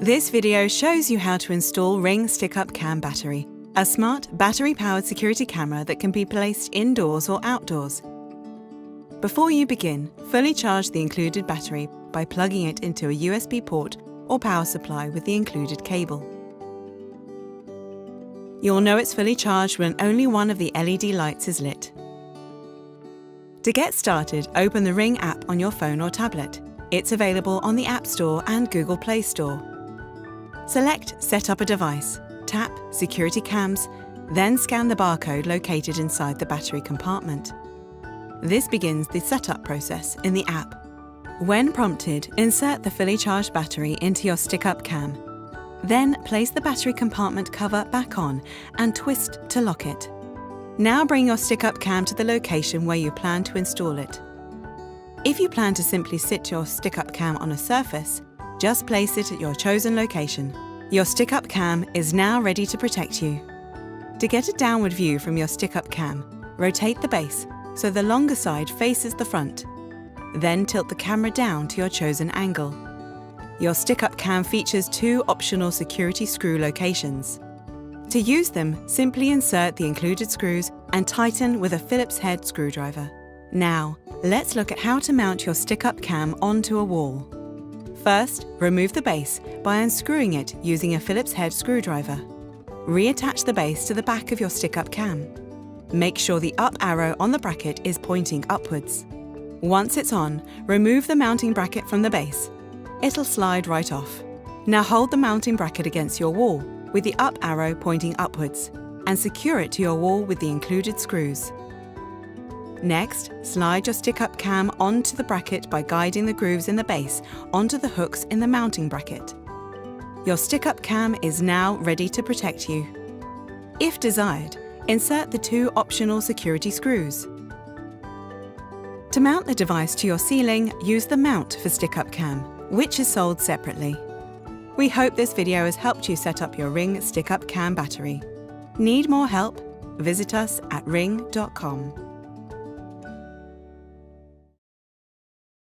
This video shows you how to install Ring Stick-Up Cam Battery, a smart battery-powered security camera that can be placed indoors or outdoors. Before you begin, fully charge the included battery by plugging it into a USB port or power supply with the included cable. You'll know it's fully charged when only one of the LED lights is lit. To get started, open the Ring app on your phone or tablet. It's available on the App Store and Google Play Store. Select Set up a device, tap Security Cams, then scan the barcode located inside the battery compartment. This begins the setup process in the app. When prompted, insert the fully charged battery into your stick-up cam. Then place the battery compartment cover back on and twist to lock it. Now bring your stick-up cam to the location where you plan to install it. If you plan to simply sit your stick-up cam on a surface, just place it at your chosen location. Your stick-up cam is now ready to protect you. To get a downward view from your stick-up cam, rotate the base so the longer side faces the front. Then tilt the camera down to your chosen angle. Your stick-up cam features two optional security screw locations. To use them, simply insert the included screws and tighten with a Phillips head screwdriver. Now, let's look at how to mount your stick-up cam onto a wall. First, remove the base by unscrewing it using a Phillips head screwdriver. Reattach the base to the back of your stick-up cam. Make sure the up arrow on the bracket is pointing upwards. Once it's on, remove the mounting bracket from the base. It'll slide right off. Now hold the mounting bracket against your wall with the up arrow pointing upwards and secure it to your wall with the included screws. Next, slide your stick-up cam onto the bracket by guiding the grooves in the base onto the hooks in the mounting bracket. Your stick-up cam is now ready to protect you. If desired, insert the two optional security screws. To mount the device to your ceiling, use the Mount for Stick-Up Cam, which is sold separately. We hope this video has helped you set up your Ring Stick-Up Cam battery. Need more help? Visit us at ring.com.